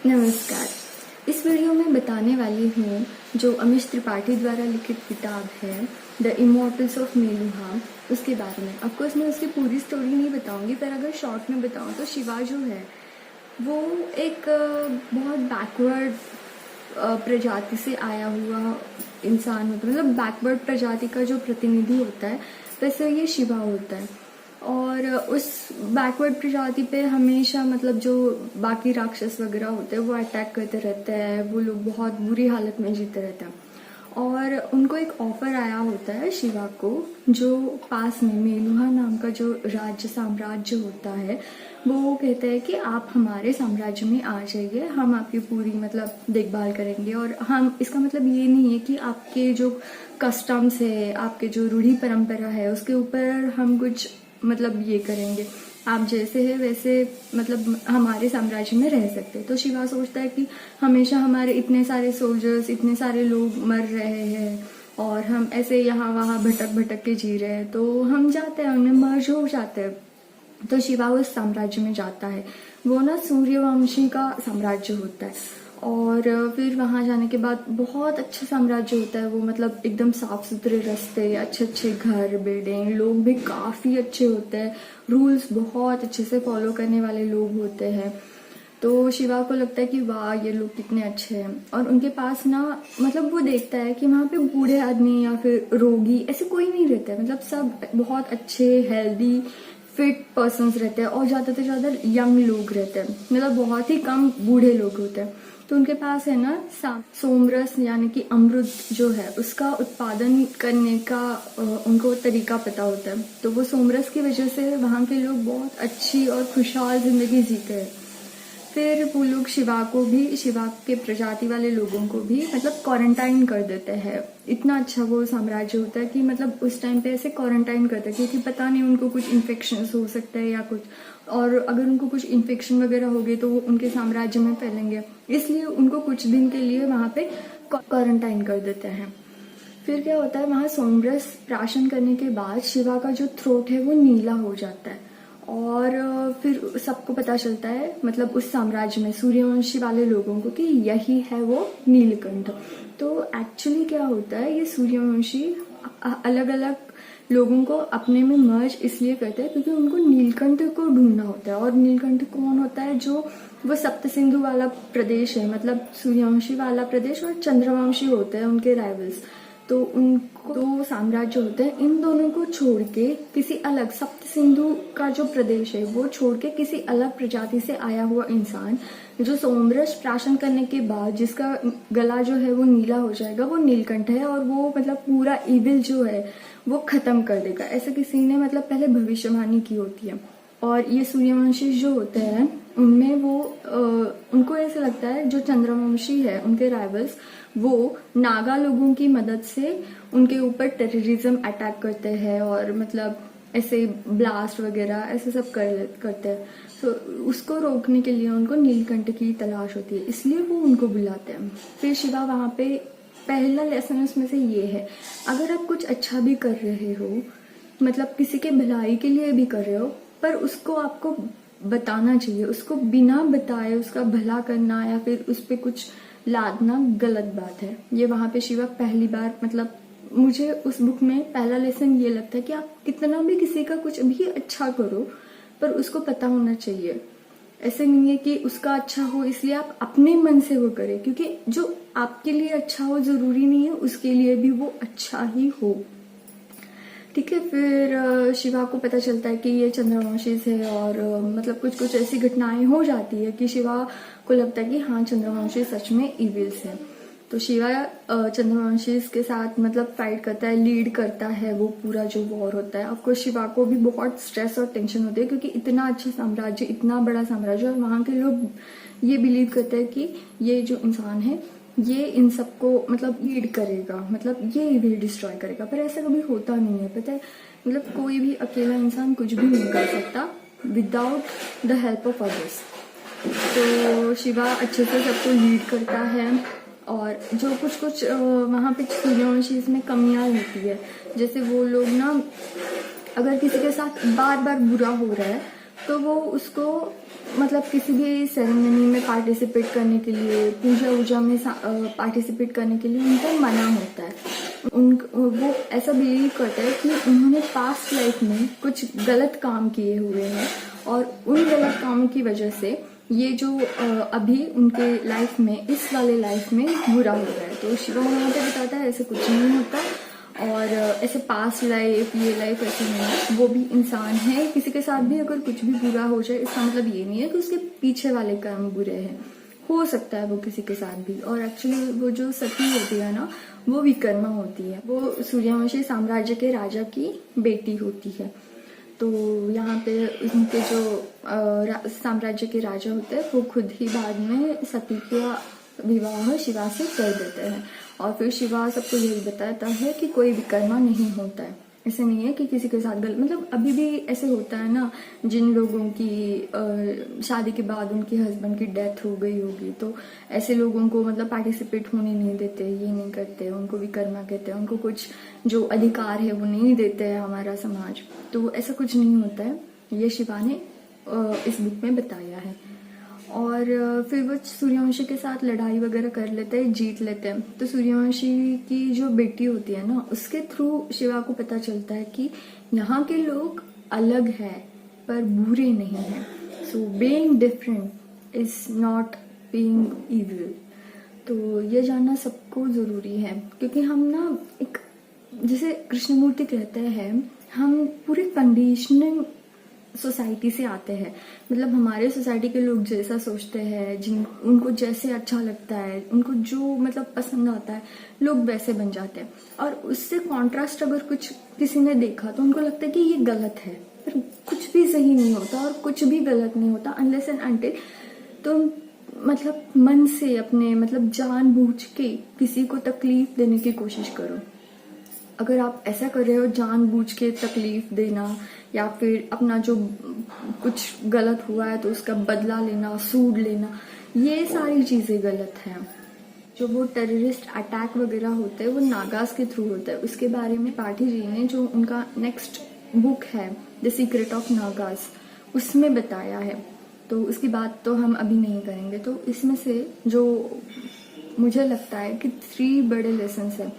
नमस्कार। इस वीडियो में बताने वाली हूँ जो अमीश त्रिपाठी द्वारा लिखित किताब है द इमॉर्टल्स ऑफ मेलुहा, उसके बारे में। ऑफकोर्स मैं उसकी पूरी स्टोरी नहीं बताऊंगी, पर अगर शॉर्ट में बताऊँ तो शिवा जो है वो एक बहुत बैकवर्ड प्रजाति से आया हुआ इंसान होता है। मतलब बैकवर्ड प्रजाति का जो प्रतिनिधि होता है वैसे ये शिवा होता है। और उस बैकवर्ड प्रजाति पे हमेशा मतलब जो बाकी राक्षस वगैरह होते हैं वो अटैक करते रहते हैं। वो लोग बहुत बुरी हालत में जीते रहते हैं और उनको एक ऑफर आया होता है शिवा को, जो पास में मेलुहा नाम का जो राज्य साम्राज्य होता है वो कहते हैं कि आप हमारे साम्राज्य में आ जाइए, हम आपकी पूरी मतलब देखभाल करेंगे। और हम इसका मतलब ये नहीं है कि आपके जो कस्टम्स है, आपके जो रूढ़ी परंपरा है उसके ऊपर हम कुछ मतलब ये करेंगे, आप जैसे है वैसे मतलब हमारे साम्राज्य में रह सकते हैं। तो शिवा सोचता है कि हमेशा हमारे इतने सारे सोल्जर्स, इतने सारे लोग मर रहे हैं और हम ऐसे यहाँ वहाँ भटक भटक के जी रहे हैं, तो हम जाते हैं, उनमें मर्ज हो जाते हैं। तो शिवा उस साम्राज्य में जाता है। वो ना सूर्यवंशी का साम्राज्य होता है और फिर वहां जाने के बाद बहुत अच्छा साम्राज्य होता है वो। मतलब एकदम साफ सुथरे रास्ते, अच्छे अच्छे घर, बिल्डिंग, लोग भी काफी अच्छे होते हैं, रूल्स बहुत अच्छे से फॉलो करने वाले लोग होते हैं। तो शिवा को लगता है कि वाह ये लोग कितने अच्छे हैं। और उनके पास ना मतलब वो देखता है कि वहां पे बूढ़े आदमी या फिर रोगी ऐसे कोई नहीं रहता है। मतलब सब बहुत अच्छे हेल्दी फिट पर्सन्स रहते हैं और ज्यादा से ज्यादा यंग लोग रहते हैं। मतलब बहुत ही कम बूढ़े लोग होते हैं। तो उनके पास है ना सोमरस यानी कि अमृत जो है उसका उत्पादन करने का उनको तरीका पता होता है। तो वो सोमरस की वजह से वहाँ के लोग बहुत अच्छी और खुशहाल जिंदगी जीते हैं। फिर वो लोग शिवा को भी, शिवा के प्रजाति वाले लोगों को भी मतलब क्वारंटाइन कर देते हैं। इतना अच्छा वो साम्राज्य होता है कि मतलब उस टाइम पे ऐसे क्वारंटाइन करते हैं क्योंकि पता नहीं उनको कुछ इन्फेक्शन हो सकता है या कुछ, और अगर उनको कुछ इन्फेक्शन वगैरह हो गए तो वो उनके साम्राज्य में फैलेंगे, इसलिए उनको कुछ दिन के लिए वहां पे क्वारंटाइन कर देते हैं। फिर क्या होता है, वहां सोमरस प्राशन करने के बाद शिवा का जो थ्रोट है वो नीला हो जाता है और फिर सबको पता चलता है मतलब उस साम्राज्य में सूर्यवंशी वाले लोगों को कि यही है वो नीलकंठ। तो एक्चुअली क्या होता है, ये सूर्यवंशी अलग अलग लोगों को अपने में मर्ज इसलिए करते हैं क्योंकि उनको नीलकंठ को ढूंढना होता है। और नीलकंठ कौन होता है, जो वो सप्त सिंधु वाला प्रदेश है, मतलब सूर्यवंशी वाला प्रदेश और चंद्रवंशी होते हैं उनके राइवल्स। तो उनको दो साम्राज्य होते हैं, इन दोनों को छोड़ के किसी अलग, सप्त सिंधु का जो प्रदेश है वो छोड़ के किसी अलग प्रजाति से आया हुआ इंसान जो सोमरस प्राशन करने के बाद जिसका गला जो है वो नीला हो जाएगा, वो नीलकंठ है। और वो मतलब पूरा इविल जो है वो खत्म कर देगा, ऐसा किसी ने मतलब पहले भविष्यवाणी की होती है। और ये सूर्यवंशी जो होते हैं उनमें वो उनको ऐसा लगता है जो चंद्रवंशी है उनके राइवल्स वो नागा लोगों की मदद से उनके ऊपर टेररिज्म अटैक करते हैं और मतलब ऐसे ब्लास्ट वगैरह ऐसे सब करते हैं। तो उसको रोकने के लिए उनको नीलकंठ की तलाश होती है, इसलिए वो उनको बुलाते हैं। फिर शिवा वहां पे पहला लेसन उसमें से ये है, अगर आप कुछ अच्छा भी कर रहे हो, मतलब किसी के भलाई के लिए भी कर रहे हो, पर उसको आपको बताना चाहिए। उसको बिना बताए उसका भला करना या फिर उस पर कुछ लादना गलत बात है। ये वहां पे शिवा पहली बार मतलब मुझे उस बुक में पहला लेसन ये लगता है कि आप कितना भी किसी का कुछ भी अच्छा करो पर उसको पता होना चाहिए। ऐसे नहीं है कि उसका अच्छा हो इसलिए आप अपने मन से वो करें, क्योंकि जो आपके लिए अच्छा हो जरूरी नहीं है उसके लिए भी वो अच्छा ही हो। ठीक है। फिर शिवा को पता चलता है कि ये चंद्रवंशी है और मतलब कुछ कुछ ऐसी घटनाएं हो जाती है कि शिवा को लगता है कि हाँ चंद्रवंशी सच में इविल्स है। तो शिवा चंद्रवंशी के साथ मतलब फाइट करता है, लीड करता है वो पूरा जो वॉर होता है। ऑफकोर्स शिवा को भी बहुत स्ट्रेस और टेंशन होती है क्योंकि इतना अच्छा साम्राज्य, इतना बड़ा साम्राज्य, और वहां के लोग ये बिलीव करते हैं कि ये जो इंसान है ये इन सबको मतलब लीड करेगा, मतलब ये इविल डिस्ट्रॉय करेगा। पर ऐसा कभी होता नहीं है, पता है। मतलब कोई भी अकेला इंसान कुछ भी नहीं कर सकता without the help of others. तो शिवा अच्छे से सबको लीड करता है और जो कुछ कुछ वहां पे सूर्यवंशी में कमियां होती है, जैसे वो लोग ना अगर किसी के साथ बार बार बुरा हो रहा है तो वो उसको मतलब किसी भी सेरेमनी में पार्टिसिपेट करने के लिए, पूजा वूजा में पार्टिसिपेट करने के लिए उनको मना होता है। वो ऐसा बिलीव करते हैं कि उन्होंने पास्ट लाइफ में कुछ गलत काम किए हुए हैं और उन गलत कामों की वजह से ये जो अभी उनके लाइफ में, इस वाले लाइफ में बुरा हो रहा है। तो शिवा वहाँ पे बताता है ऐसे कुछ नहीं होता और ऐसे पास्ट लाइफ, ये लाइफ ऐसे नहीं है। वो भी इंसान है, किसी के साथ भी अगर कुछ भी बुरा हो जाए इसका मतलब ये नहीं है कि उसके पीछे वाले कर्म बुरे हैं। हो सकता है वो किसी के साथ भी। और एक्चुअली वो जो सती होती है ना, वो विकर्मा होती है। वो सूर्यवंशी साम्राज्य के राजा की बेटी होती है। तो यहाँ पे उनके जो साम्राज्य के राजा होते हैं वो खुद ही बाद में सती का विवाह शिवा से कर देते हैं और फिर शिवा सबको यही बताता है कि कोई विकर्मा नहीं होता है। ऐसे नहीं है कि किसी के साथ गलत, मतलब अभी भी ऐसे होता है ना, जिन लोगों की शादी के बाद उनके हस्बैंड की डेथ हो गई होगी तो ऐसे लोगों को मतलब पार्टिसिपेट होने नहीं देते, ये नहीं करते, उनको विकर्मा कहते हैं, उनको कुछ जो अधिकार है वो नहीं देते हैं हमारा समाज। तो ऐसा कुछ नहीं होता है, ये शिवा ने इस बुक में बताया है। और फिर वो सूर्यवंशी के साथ लड़ाई वगैरह कर लेते हैं, जीत लेते हैं। तो सूर्यवंशी की जो बेटी होती है ना, उसके थ्रू शिवा को पता चलता है कि यहाँ के लोग अलग हैं पर बुरे नहीं हैं। So being different is not being evil. तो ये जानना सबको जरूरी है, क्योंकि हम ना एक, जैसे कृष्णमूर्ति कहते हैं, हम पूरे कंडीशनिंग सोसाइटी से आते हैं। मतलब हमारे सोसाइटी के लोग जैसा सोचते हैं, जिन उनको जैसे अच्छा लगता है, उनको जो मतलब पसंद आता है, लोग वैसे बन जाते हैं। और उससे कॉन्ट्रास्ट अगर कुछ किसी ने देखा तो उनको लगता है कि ये गलत है, पर कुछ भी सही नहीं होता और कुछ भी गलत नहीं होता अनलेस एंड अनटिल तुम मतलब मन से अपने मतलब जानबूझ के किसी को तकलीफ देने की कोशिश करो। अगर आप ऐसा कर रहे हो जानबूझ के तकलीफ देना, या फिर अपना जो कुछ गलत हुआ है तो उसका बदला लेना, सूड लेना, ये सारी चीजें गलत हैं। जो वो टेररिस्ट अटैक वगैरह होते हैं वो नागास के थ्रू होता है। उसके बारे में पाठी जी ने जो उनका नेक्स्ट बुक है द सीक्रेट ऑफ नागास, उसमें बताया है। तो उसकी बात तो हम अभी नहीं करेंगे। तो इसमें से जो मुझे लगता है कि 3 बड़े लेसन है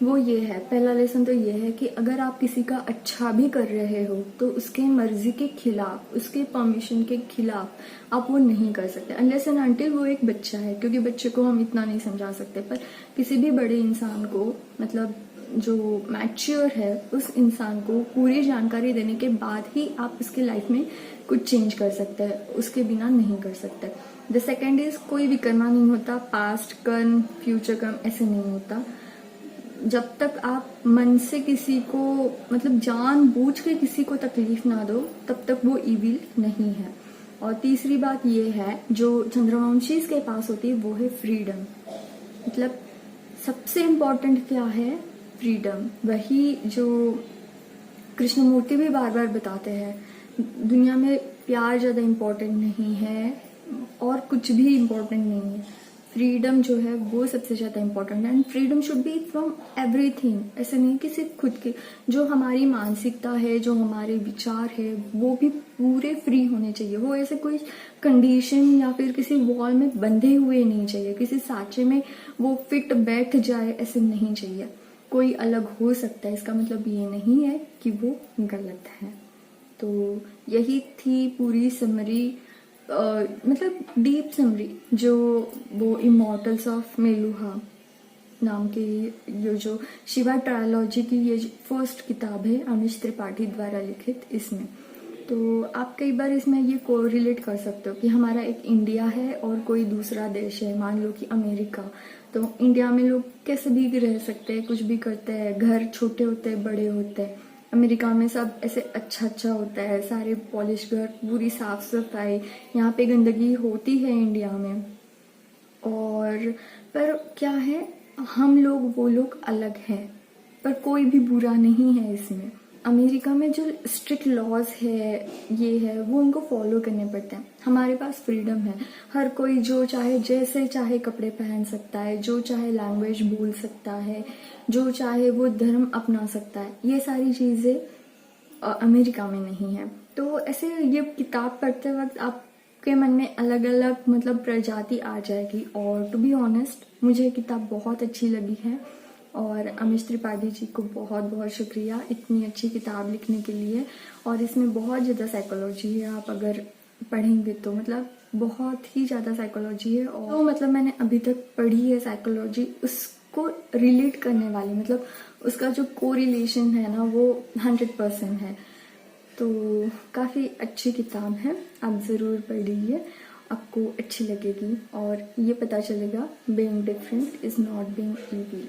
वो ये है। पहला लेसन तो ये है कि अगर आप किसी का अच्छा भी कर रहे हो तो उसके मर्जी के खिलाफ, उसके परमिशन के खिलाफ आप वो नहीं कर सकते अनलेस एंड अनटिल वो एक बच्चा है, क्योंकि बच्चे को हम इतना नहीं समझा सकते। पर किसी भी बड़े इंसान को, मतलब जो मैच्योर है, उस इंसान को पूरी जानकारी देने के बाद ही आप उसके लाइफ में कुछ चेंज कर सकते हैं, उसके बिना नहीं कर सकते। द सेकेंड इज कोई भी कर्मा नहीं होता, पास्ट कर्म फ्यूचर कर्म ऐसे नहीं होता। जब तक आप मन से किसी को मतलब जानबूझ के किसी को तकलीफ ना दो तब तक वो इविल नहीं है। और तीसरी बात ये है जो चंद्रवंशीज के पास होती है, वो है फ्रीडम। मतलब सबसे इम्पोर्टेंट क्या है? फ्रीडम। वही जो कृष्णमूर्ति भी बार बार बताते हैं, दुनिया में प्यार ज्यादा इम्पोर्टेंट नहीं है और कुछ भी इम्पोर्टेंट नहीं है। फ्रीडम जो है वो सबसे ज्यादा इम्पोर्टेंट है। And freedom should be from everything. ऐसे नहीं कि सिर्फ खुद के, जो हमारी मानसिकता है, जो हमारे विचार है, वो भी पूरे फ्री होने चाहिए। वो ऐसे कोई कंडीशन या फिर किसी वॉल में बंधे हुए नहीं चाहिए, किसी सांचे में वो फिट बैठ जाए, ऐसे नहीं चाहिए। कोई अलग हो सकता है, इसका मतलब ये नहीं है कि वो गलत है। तो यही थी पूरी समरी, मतलब डीप समरी, जो वो इमॉर्टल्स ऑफ मेलुहा नाम की ये जो शिवा ट्रायोलॉजी की ये फर्स्ट किताब है अमीश त्रिपाठी द्वारा लिखित। इसमें तो आप कई बार इसमें ये को रिलेट कर सकते हो कि हमारा एक इंडिया है और कोई दूसरा देश है, मान लो कि अमेरिका। तो इंडिया में लोग कैसे भी रह सकते हैं, कुछ भी करते हैं, घर छोटे होते हैं, बड़े होते हैं। अमेरिका में सब ऐसे अच्छा अच्छा होता है, सारे पॉलिश घर, पूरी साफ सफाई। यहाँ पे गंदगी होती है इंडिया में, और पर क्या है, हम लोग वो लोग अलग हैं, पर कोई भी बुरा नहीं है इसमें। अमेरिका में जो स्ट्रिक्ट लॉज है, ये है, वो उनको फॉलो करने पड़ते हैं। हमारे पास फ्रीडम है, हर कोई जो चाहे जैसे चाहे कपड़े पहन सकता है, जो चाहे लैंग्वेज बोल सकता है, जो चाहे वो धर्म अपना सकता है। ये सारी चीजें अमेरिका में नहीं है। तो ऐसे ये किताब पढ़ते वक्त आपके मन में अलग अलग मतलब प्रजाति आ जाएगी। और टू बी ऑनेस्ट मुझे ये किताब बहुत अच्छी लगी है और अमीश त्रिपाठी जी को बहुत बहुत शुक्रिया इतनी अच्छी किताब लिखने के लिए। और इसमें बहुत ज़्यादा साइकोलॉजी है, आप अगर पढ़ेंगे तो मतलब बहुत ही ज़्यादा साइकोलॉजी है। और तो मतलब मैंने अभी तक पढ़ी है साइकोलॉजी, उसको रिलेट करने वाली मतलब उसका जो कोरिलेशन है ना वो 100% है। तो काफ़ी अच्छी किताब है, आप ज़रूर पढ़िए, आपको अच्छी लगेगी और ये पता चलेगा being different is not being easy.